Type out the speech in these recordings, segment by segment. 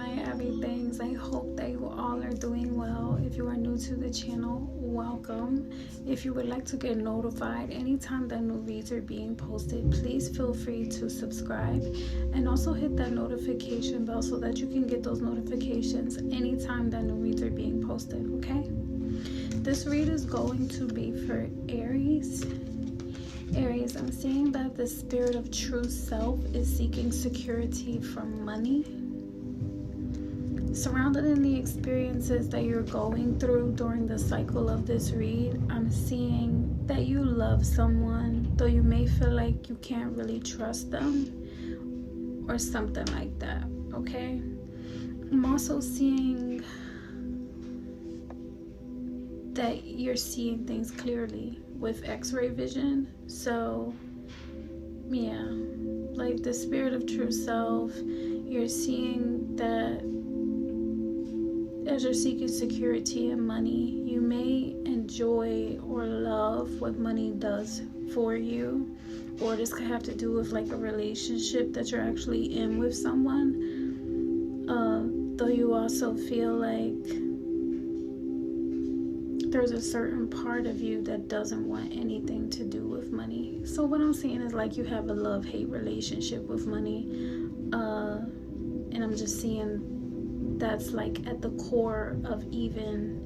my everythings. I hope that you all are doing well. If you are new to the channel, welcome. If you would like to get notified anytime that new reads are being posted, please feel free to subscribe and also hit that notification bell so that you can get those notifications anytime that new reads are being posted, okay? This read is going to be for Aries. Aries, I'm seeing that the spirit of true self is seeking security from money. Surrounded in the experiences that you're going through during the cycle of this read, I'm seeing that you love someone, though you may feel like you can't really trust them or something like that, okay? I'm also seeing that you're seeing things clearly with X-ray vision. So yeah, like the spirit of true self, you're seeing that as you're seeking security and money, you may enjoy or love what money does for you, or this could have to do with like a relationship that you're actually in with someone, though you also feel like there's a certain part of you that doesn't want anything to do with money. So what I'm seeing is like you have a love-hate relationship with money, and I'm just seeing that's like at the core of even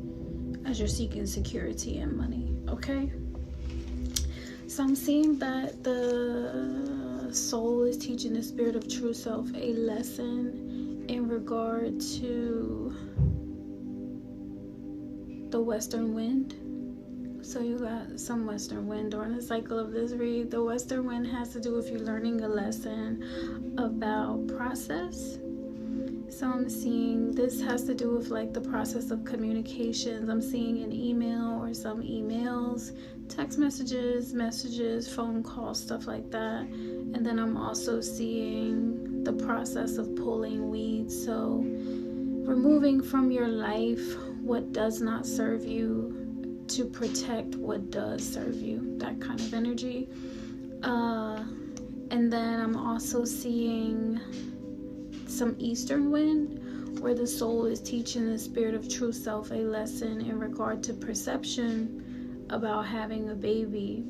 as you're seeking security and money, okay? So I'm seeing that the soul is teaching the spirit of true self a lesson in regard to the western wind. So you got some western wind during the cycle of this read. The western wind has to do with you learning a lesson about process. So I'm seeing this has to do with like the process of communications. I'm seeing an email or some emails, text messages, phone calls, stuff like that. And then I'm also seeing the process of pulling weeds. So removing from your life what does not serve you to protect what does serve you, that kind of energy. And then I'm also seeing some eastern wind where the soul is teaching the spirit of true self a lesson in regard to perception about having a baby.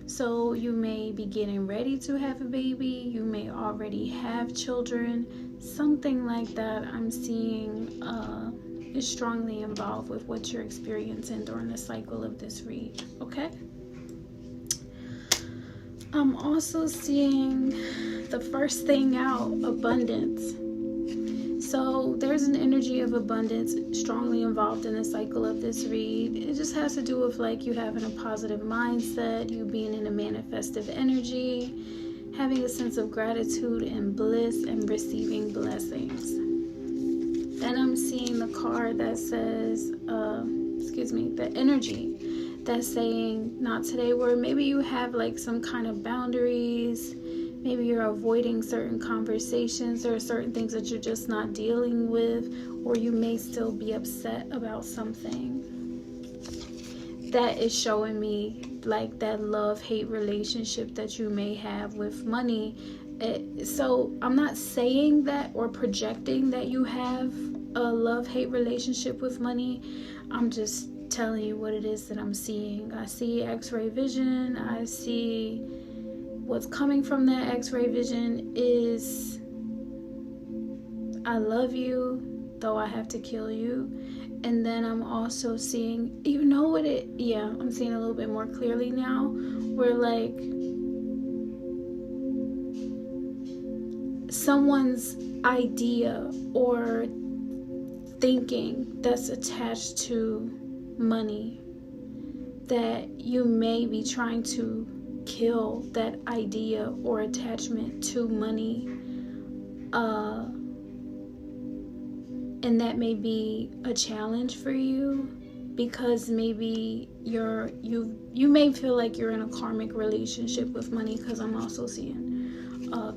So you may be getting ready to have a baby, you may already have children, something like that. I'm seeing is strongly involved with what you're experiencing during the cycle of this read, okay? I'm also seeing the first thing out, abundance. So there's an energy of abundance strongly involved in the cycle of this read. It just has to do with like you having a positive mindset, you being in a manifestive energy, having a sense of gratitude and bliss, and receiving blessings. Then I'm seeing the card that says, the energy that's saying not today, where maybe you have like some kind of boundaries, maybe you're avoiding certain conversations, there are certain things that you're just not dealing with, or you may still be upset about something. That is showing me like that love-hate relationship that you may have with money. So I'm not saying that or projecting that you have a love-hate relationship with money. I'm just telling you what it is that I'm seeing. I see X-ray vision. I see what's coming from that X-ray vision is I love you, though I have to kill you. And then I'm also seeing, you know what it, yeah, I'm seeing a little bit more clearly now, where like someone's idea or thinking that's attached to money, that you may be trying to kill that idea or attachment to money, and that may be a challenge for you because maybe you may feel like you're in a karmic relationship with money, because I'm also seeing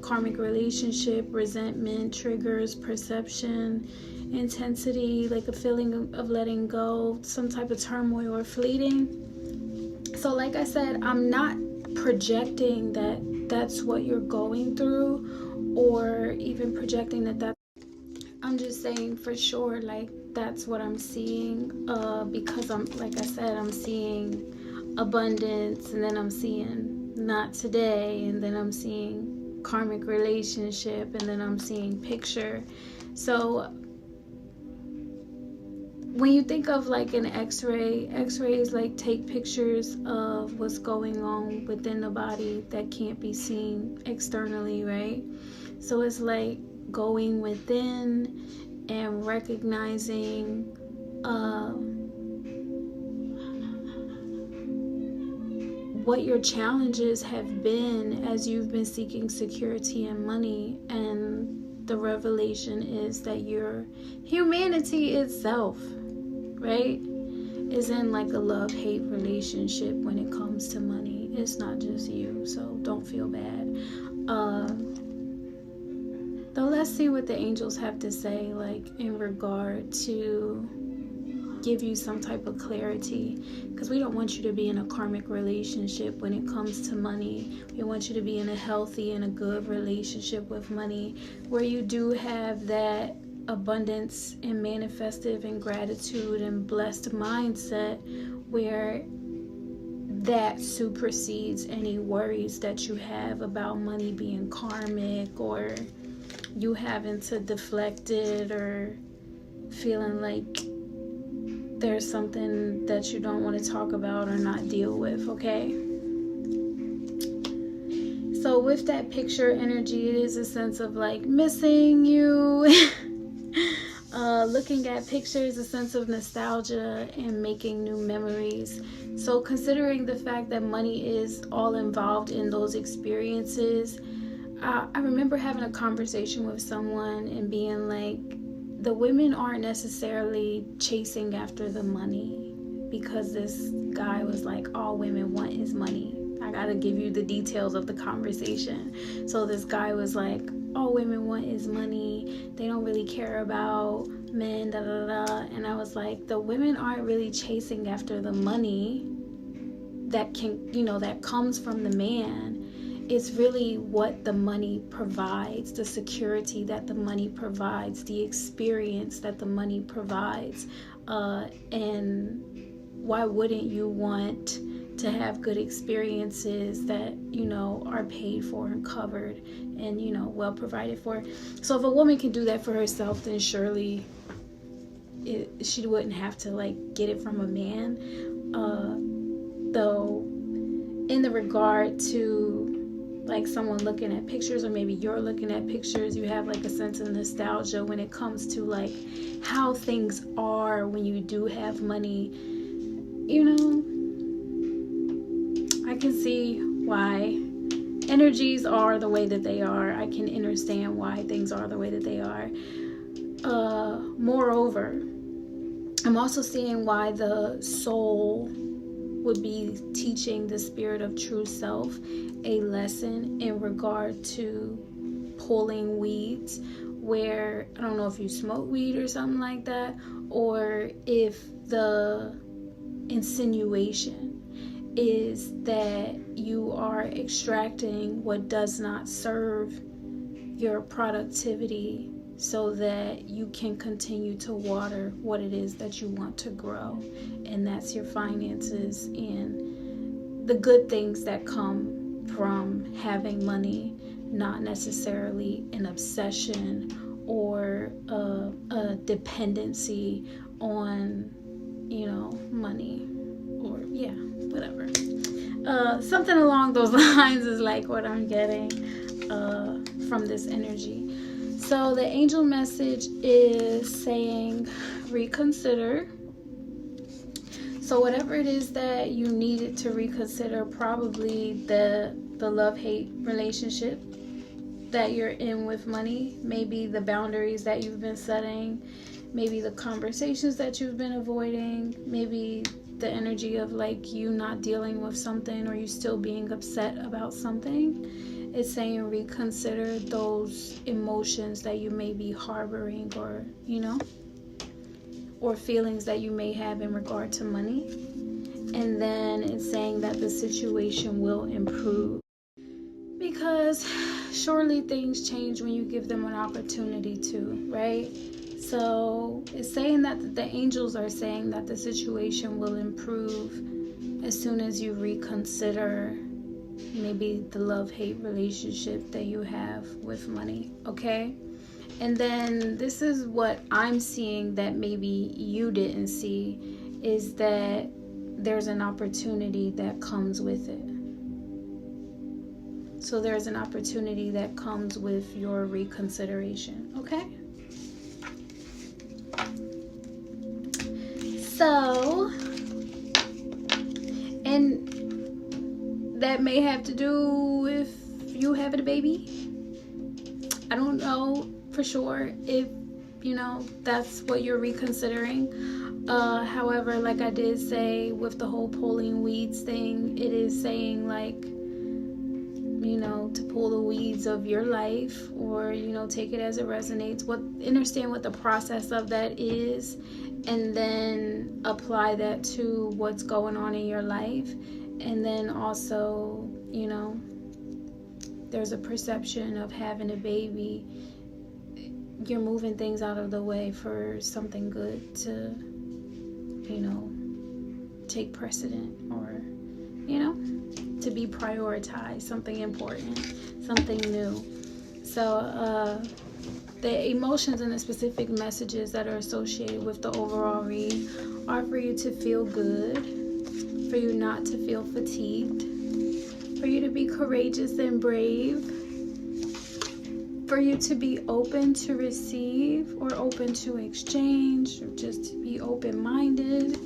karmic relationship, resentment, triggers, perception, intensity, like a feeling of letting go, some type of turmoil or fleeting. So like I said, I'm not projecting that that's what you're going through, or even projecting that I'm just saying for sure, like, that's what I'm seeing, because I'm, like I said, I'm seeing abundance, and then I'm seeing not today, and then I'm seeing karmic relationship, and then I'm seeing picture. So when you think of like an x-rays like take pictures of what's going on within the body that can't be seen externally, right? So it's like going within and recognizing what your challenges have been as you've been seeking security and money. And the revelation is that your humanity itself, right, is in like a love-hate relationship when it comes to money. It's not just you, so don't feel bad. Though let's see what the angels have to say, like in regard to give you some type of clarity, because we don't want you to be in a karmic relationship when it comes to money. We want you to be in a healthy and a good relationship with money, where you do have that abundance and manifestive and gratitude and blessed mindset, where that supersedes any worries that you have about money being karmic, or you having to deflect it, or feeling like there's something that you don't want to talk about or not deal with, okay? So with that picture energy, it is a sense of like missing you. Looking at pictures, a sense of nostalgia and making new memories. So considering the fact that money is all involved in those experiences, I remember having a conversation with someone and being like, the women aren't necessarily chasing after the money, because this guy was like, all women want is money. I gotta give you the details of the conversation. So this guy was like, all women want is money. They don't really care about men, da da da. And I was like, the women aren't really chasing after the money that can, that comes from the man. It's really what the money provides, the security that the money provides, the experience that the money provides. And why wouldn't you want to have good experiences that, are paid for and covered and, well provided for? So if a woman can do that for herself, then surely she wouldn't have to like get it from a man. Though in the regard to like someone looking at pictures, or maybe you're looking at pictures, you have like a sense of nostalgia when it comes to like how things are when you do have money. I can see why energies are the way that they are. I can understand why things are the way that they are. Moreover, I'm also seeing why the soul would be teaching the spirit of true self a lesson in regard to pulling weeds, where I don't know if you smoke weed or something like that, or if the insinuation is that you are extracting what does not serve your productivity so that you can continue to water what it is that you want to grow, and that's your finances and the good things that come from having money, not necessarily an obsession or a dependency on money, or whatever. Something along those lines is like what I'm getting from this energy. So the angel message is saying reconsider. So whatever it is that you needed to reconsider, probably the love-hate relationship that you're in with money, maybe the boundaries that you've been setting, maybe the conversations that you've been avoiding, maybe the energy of like you not dealing with something, or you still being upset about something. It's saying reconsider those emotions that you may be harboring, or or feelings that you may have in regard to money. And then it's saying that the situation will improve. Because surely things change when you give them an opportunity to, right? So it's saying that the angels are saying that the situation will improve as soon as you reconsider maybe the love-hate relationship that you have with money, okay? And then this is what I'm seeing that maybe you didn't see, is that there's an opportunity that comes with it. So there's an opportunity that comes with your reconsideration, okay? So, and that may have to do with you having a baby. I don't know for sure if, that's what you're reconsidering. However, like I did say with the whole pulling weeds thing, it is saying like, to pull the weeds of your life, or, take it as it resonates. Understand what the process of that is, and then apply that to what's going on in your life. And then also, there's a perception of having a baby. You're moving things out of the way for something good to, take precedent, or, to be prioritized, something important, something new. So the emotions and the specific messages that are associated with the overall read are for you to feel good, for you not to feel fatigued, for you to be courageous and brave, for you to be open to receive or open to exchange, or just to be open-minded,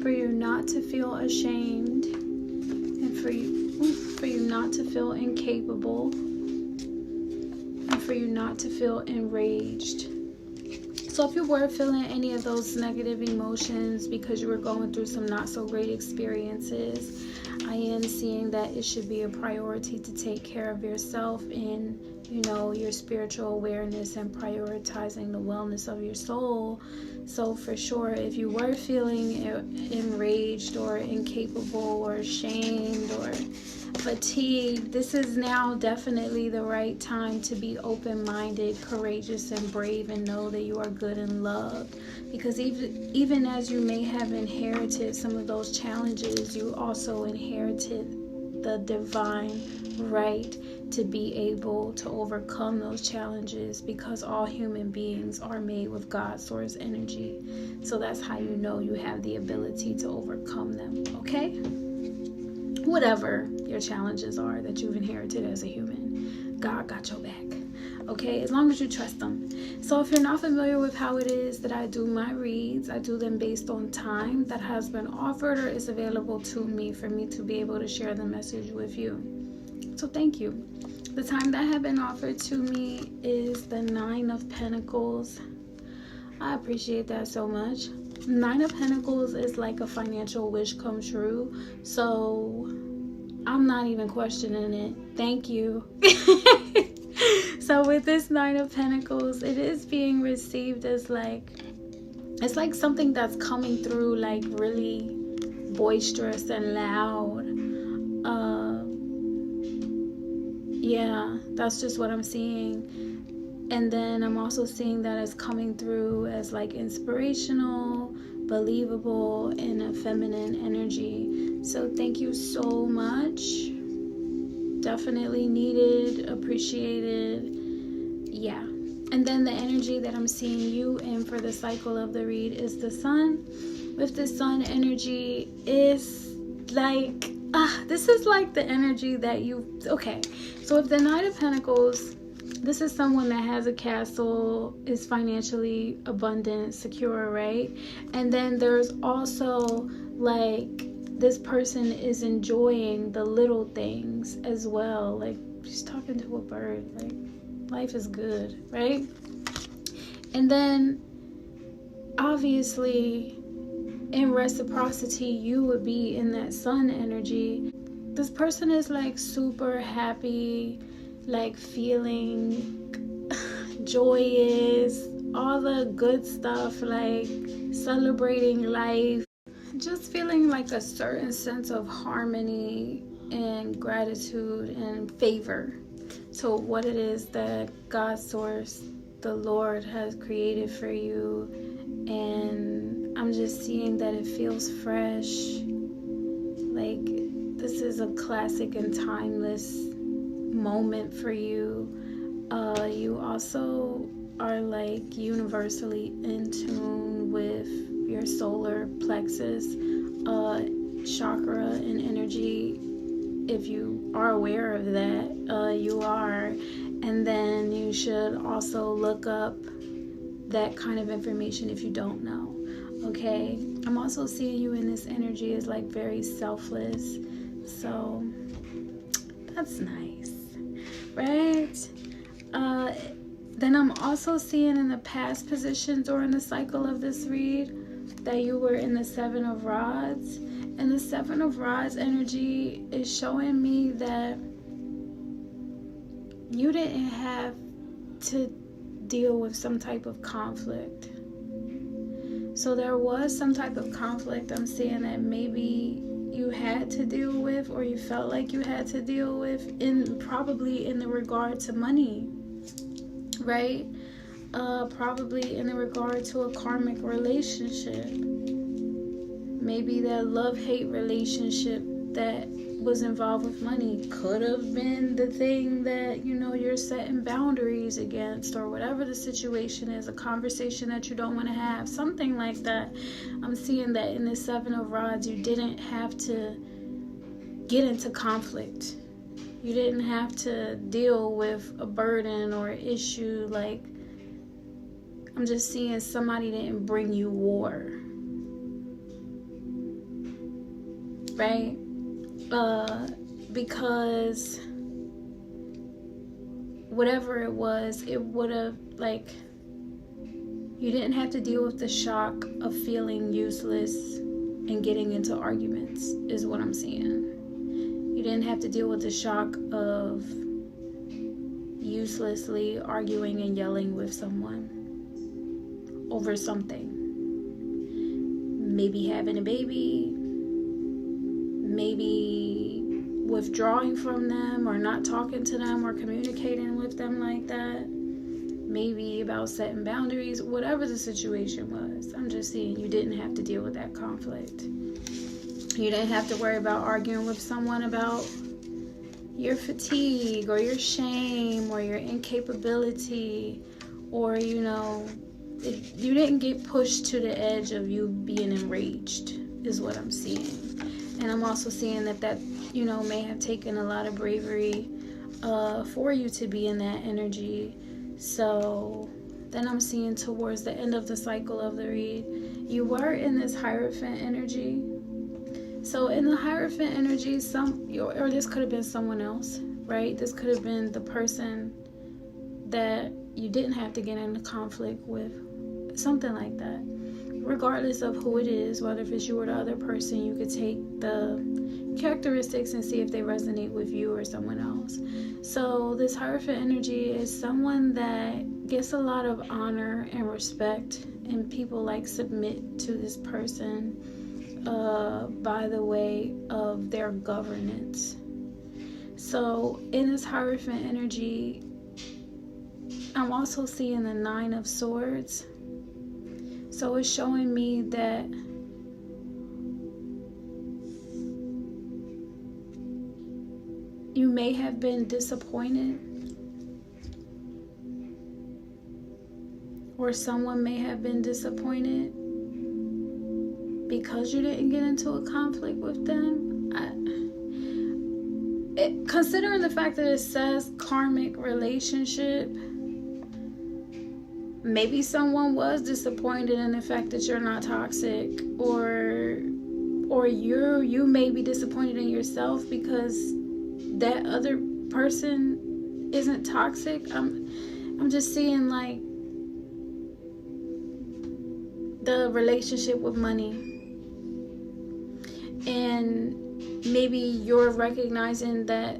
for you not to feel ashamed, and for you not to feel incapable, and for you not to feel enraged. So if you were feeling any of those negative emotions because you were going through some not so great experiences, I am seeing that it should be a priority to take care of yourself in, your spiritual awareness and prioritizing the wellness of your soul. So for sure, if you were feeling enraged or incapable or ashamed or fatigued, this is now definitely the right time to be open-minded, courageous, and brave, and know that you are good and loved. Because even as you may have inherited some of those challenges, you also inherited the divine right to be able to overcome those challenges, because all human beings are made with God's source energy. So that's how you know you have the ability to overcome them, okay? Whatever your challenges are that you've inherited as a human, God got your back, okay? As long as you trust them. So if you're not familiar with how it is that I do my reads, I do them based on time that has been offered or is available to me for me to be able to share the message with you. So thank you. The time that have been offered to me is the 9 of Pentacles. I appreciate that so much. 9 of Pentacles is like a financial wish come true. So I'm not even questioning it. Thank you. So with this 9 of Pentacles, it is being received as it's like something that's coming through like really boisterous and loud. Yeah, that's just what I'm seeing. And then I'm also seeing that it's coming through as like inspirational, believable, and a feminine energy. So thank you so much. Definitely needed, appreciated. Yeah. And then the energy that I'm seeing you in for the cycle of the read is the sun. With the sun energy is like, this is like the energy that okay. So if the 9 of Pentacles, this is someone that has a castle, is financially abundant, secure, right? And then there's also like this person is enjoying the little things as well. Like she's talking to a bird, like life is good, right? And then obviously in reciprocity, you would be in that sun energy. This person is like super happy, like feeling joyous, all the good stuff, like celebrating life, just feeling like a certain sense of harmony and gratitude and favor to what it is that God source, the Lord, has created for you. And I'm just seeing that it feels fresh. Like this is a classic and timeless moment for you. You also are like universally in tune with your solar plexus chakra and energy. If you are aware of that, you are. And then you should also look up that kind of information if you don't know. Okay, I'm also seeing you in this energy as like very selfless, so that's nice, right? Then I'm also seeing in the past position during the cycle of this read that you were in the Seven of Rods. And the Seven of Rods energy is showing me that you didn't have to deal with some type of conflict. So there was some type of conflict I'm seeing that maybe you had to deal with, or you felt like you had to deal with, probably in the regard to money, right? Probably in the regard to a karmic relationship. Maybe that love-hate relationship that was involved with money could have been the thing that, you know, you're setting boundaries against, or whatever the situation is, a conversation that you don't want to have, something like that. I'm seeing that in the Seven of Rods, you didn't have to get into conflict. You didn't have to deal with a burden or issue. Like, I'm just seeing somebody didn't bring you war, right? Because whatever it was, it would have, like, you didn't have to deal with the shock of feeling useless and getting into arguments, is what I'm seeing. You didn't have to deal with the shock of uselessly arguing and yelling with someone over something. Maybe having a baby, maybe withdrawing from them, or not talking to them or communicating with them like that. Maybe about setting boundaries, whatever the situation was. I'm just seeing you didn't have to deal with that conflict. You didn't have to worry about arguing with someone about your fatigue or your shame or your incapability, or, you know, you didn't get pushed to the edge of you being enraged, is what I'm seeing. And I'm also seeing that, you know, may have taken a lot of bravery for you to be in that energy. So then I'm seeing towards the end of the cycle of the read, you were in this Hierophant energy. So in the Hierophant energy, or this could have been someone else, right? This could have been the person that you didn't have to get into conflict with, something like that. Regardless of who it is, whether if it's you or the other person, you could take the characteristics and see if they resonate with you or someone else. So this Hierophant energy is someone that gets a lot of honor and respect, and people like submit to this person by the way of their governance. So in this Hierophant energy, I'm also seeing the Nine of Swords. So it's showing me that you may have been disappointed, or someone may have been disappointed because you didn't get into a conflict with them. Considering the fact that it says karmic relationship, maybe someone was disappointed in the fact that you're not toxic, or you may be disappointed in yourself because that other person isn't toxic. I'm just seeing like the relationship with money, and maybe you're recognizing that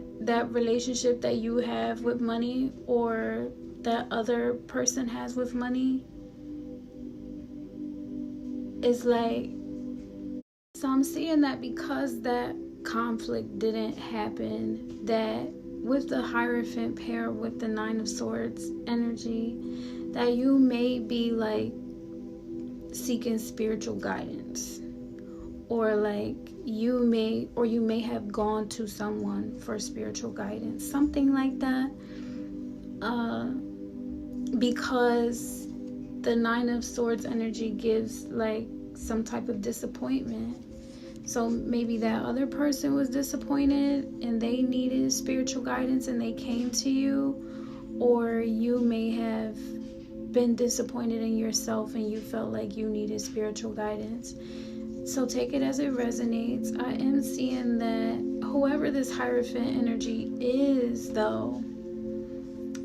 relationship that you have with money, or that other person has with money, is like, so I'm seeing that because that conflict didn't happen, that with the Hierophant pair with the Nine of Swords energy, that you may be like seeking spiritual guidance, or like you may have gone to someone for spiritual guidance, something like that, because the Nine of Swords energy gives like some type of disappointment. So maybe that other person was disappointed and they needed spiritual guidance and they came to you, or you may have been disappointed in yourself and you felt like you needed spiritual guidance. So take it as it resonates. I am seeing that whoever this Hierophant energy is, though,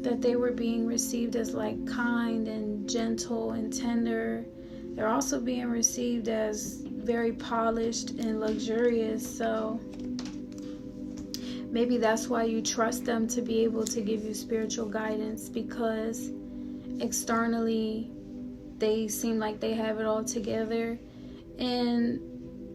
that they were being received as like kind and gentle and tender. They're also being received as very polished and luxurious. So maybe that's why you trust them to be able to give you spiritual guidance, because externally they seem like they have it all together. And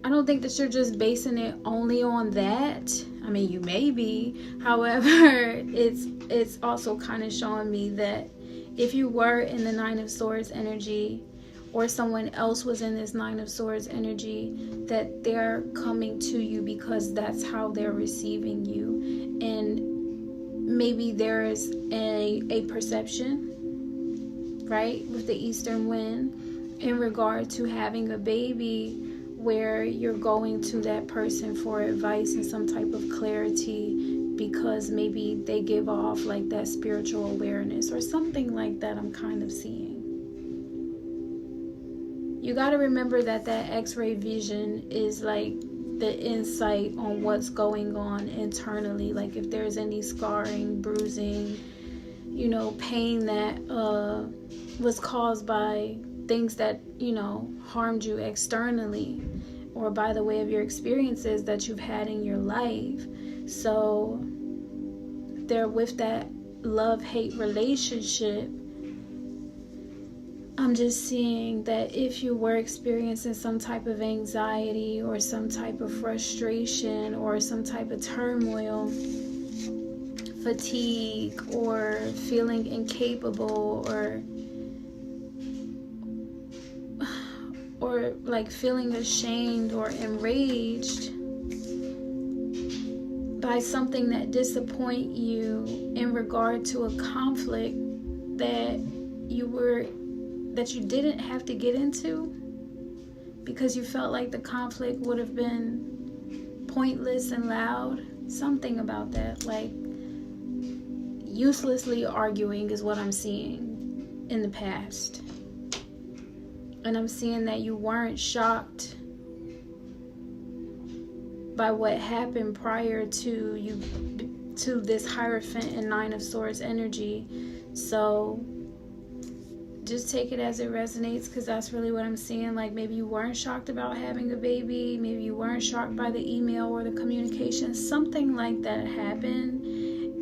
I don't think that you're just basing it only on that. I mean, you may be. However, it's also kind of showing me that if you were in the Nine of Swords energy, or someone else was in this Nine of Swords energy, that they're coming to you because that's how they're receiving you. And maybe there is a perception, right, with the Eastern Wind in regard to having a baby, where you're going to that person for advice and some type of clarity because maybe they give off like that spiritual awareness or something like that. I'm kind of seeing. You got to remember that X-ray vision is like the insight on what's going on internally. Like if there's any scarring, bruising, pain that was caused by things that, harmed you externally, or by the way of your experiences that you've had in your life. So they're with that love-hate relationship. I'm just seeing that if you were experiencing some type of anxiety or some type of frustration or some type of turmoil, fatigue, or feeling incapable, or like feeling ashamed or enraged by something that disappoint you in regard to a conflict that you didn't have to get into, because you felt like the conflict would have been pointless and loud. Something about that, like uselessly arguing, is what I'm seeing in the past. And I'm seeing that you weren't shocked by what happened prior to this Hierophant and Nine of Swords energy. So just take it as it resonates, because that's really what I'm seeing. Like maybe you weren't shocked about having a baby, maybe you weren't shocked by the email or the communication, something like that happened.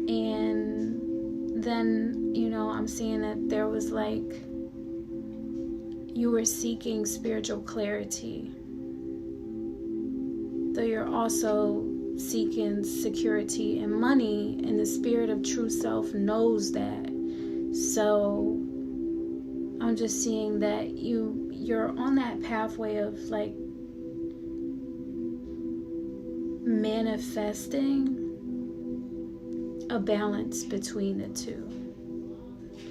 And then I'm seeing that there was like you were seeking spiritual clarity, though you're also seeking security and money, and the spirit of true self knows that. So I'm just seeing that you're on that pathway of like manifesting a balance between the two,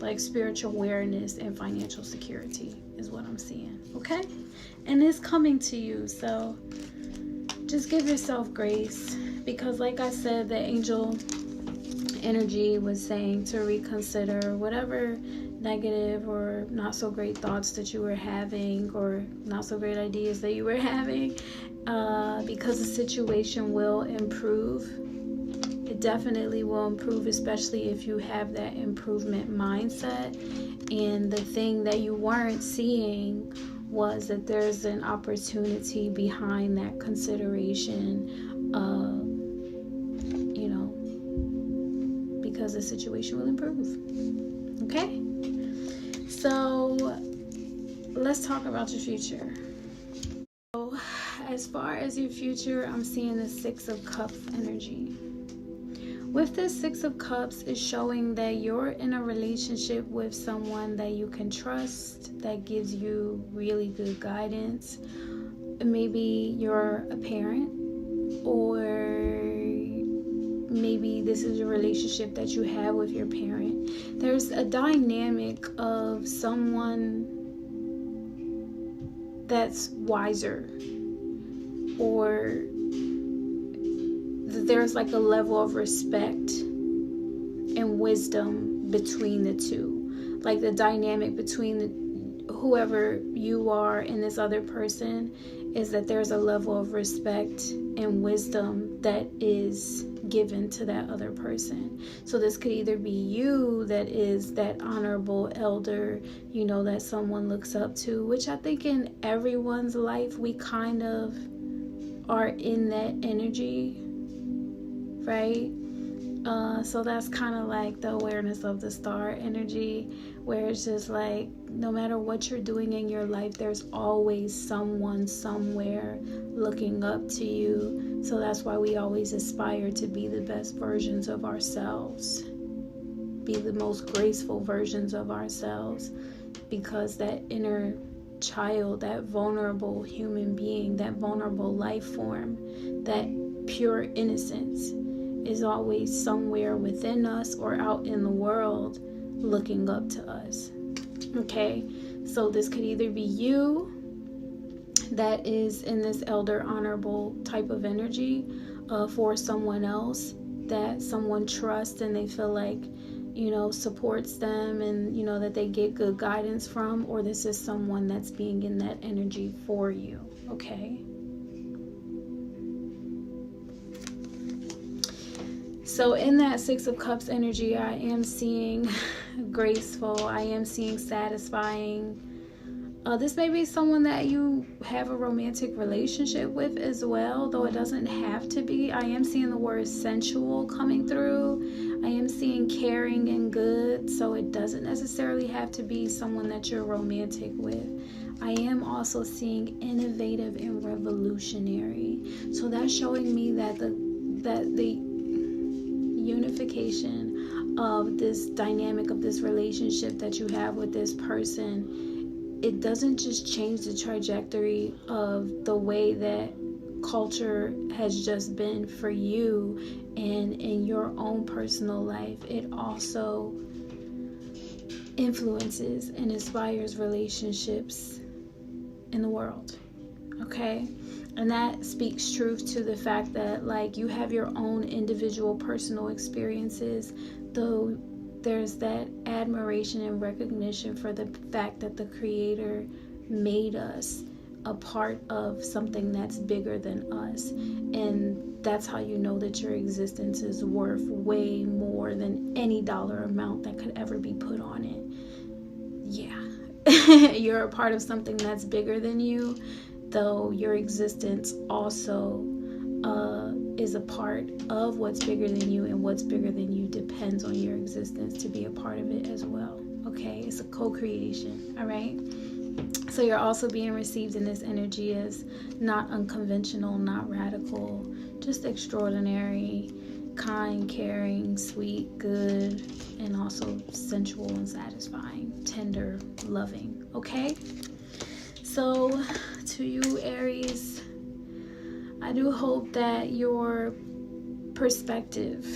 like spiritual awareness and financial security is what I'm seeing. Okay? And it's coming to you. So just give yourself grace, because like I said, the angel energy was saying to reconsider whatever negative or not so great thoughts that you were having, or not so great ideas that you were having, because the situation will improve. It definitely will improve, especially if you have that improvement mindset. And the thing that you weren't seeing was that there's an opportunity behind that consideration, because the situation will improve. Okay? So let's talk about your future. So as far as your future, I'm seeing the Six of Cups energy. With this Six of Cups, is showing that you're in a relationship with someone that you can trust, that gives you really good guidance. Maybe you're a parent, or maybe this is a relationship that you have with your parent. There's a dynamic of someone that's wiser, or there's like a level of respect and wisdom between the two. Like the dynamic between whoever you are and this other person is that there's a level of respect and wisdom that is given to that other person. So this could either be you that is that honorable elder, you know, that someone looks up to, which I think in everyone's life we kind of are in that energy, right? So that's kind of like the awareness of the star energy, where it's just like no matter what you're doing in your life, there's always someone somewhere looking up to you. So that's why we always aspire to be the best versions of ourselves, be the most graceful versions of ourselves, because that inner child, that vulnerable human being, that vulnerable life form, that pure innocence is always somewhere within us or out in the world looking up to us. Okay, so this could either be you that is in this elder honorable type of energy for someone else that someone trusts and they feel like, you know, supports them and, you know, that they get good guidance from, or this is someone that's being in that energy for you. Okay. So in that Six of Cups energy, I am seeing graceful, I am seeing satisfying. This may be someone that you have a romantic relationship with as well, though it doesn't have to be. I am seeing the word sensual coming through. I am seeing caring and good, so it doesn't necessarily have to be someone that you're romantic with. I am also seeing innovative and revolutionary. So that's showing me that the unification of this dynamic of this relationship that you have with this person, it doesn't just change the trajectory of the way that culture has just been for you and in your own personal life. It also influences and inspires relationships in the world. Okay? And that speaks truth to the fact that, like, you have your own individual personal experiences, though there's that admiration and recognition for the fact that the Creator made us a part of something that's bigger than us. And that's how you know that your existence is worth way more than any dollar amount that could ever be put on it. Yeah. You're a part of something that's bigger than you, though your existence also is a part of what's bigger than you, and what's bigger than you depends on your existence to be a part of it as well. Okay, it's a co-creation. All right, so you're also being received in this energy as not unconventional, not radical, just extraordinary, kind, caring, sweet, good, and also sensual and satisfying, tender, loving. Okay, so to you, Aries, I do hope that your perspective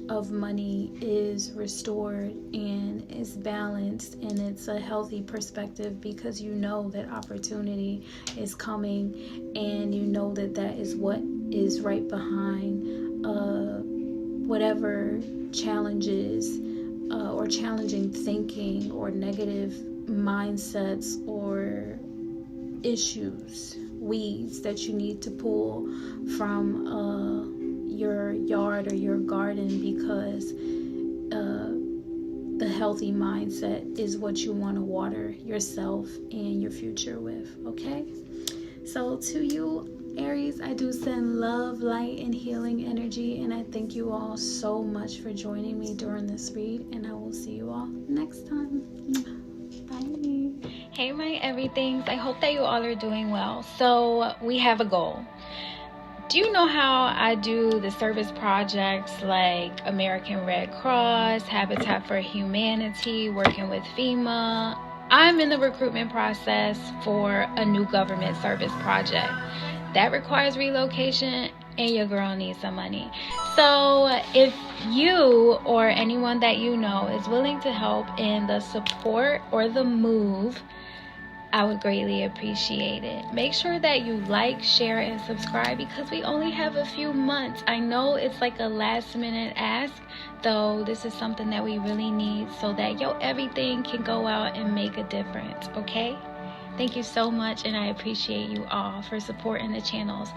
of money is restored and is balanced, and it's a healthy perspective, because you know that opportunity is coming, and you know that that is what is right behind whatever challenges or challenging thinking or negative mindsets or issues, weeds that you need to pull from your yard or your garden, because the healthy mindset is what you want to water yourself and your future with. Okay, so to you, Aries, I do send love, light, and healing energy, and I thank you all so much for joining me during this read, and I will see you all next time. Bye. Hey my everythings, I hope that you all are doing well. So we have a goal. Do you know how I do the service projects like American Red Cross, Habitat for Humanity, working with FEMA? I'm in the recruitment process for a new government service project. That requires relocation and your girl needs some money. So if you or anyone that you know is willing to help in the support or the move, I would greatly appreciate it. Make sure that you like, share, and subscribe because we only have a few months. I know it's like a last minute ask, though this is something that we really need so that everything can go out and make a difference, okay? Thank you so much, and I appreciate you all for supporting the channels.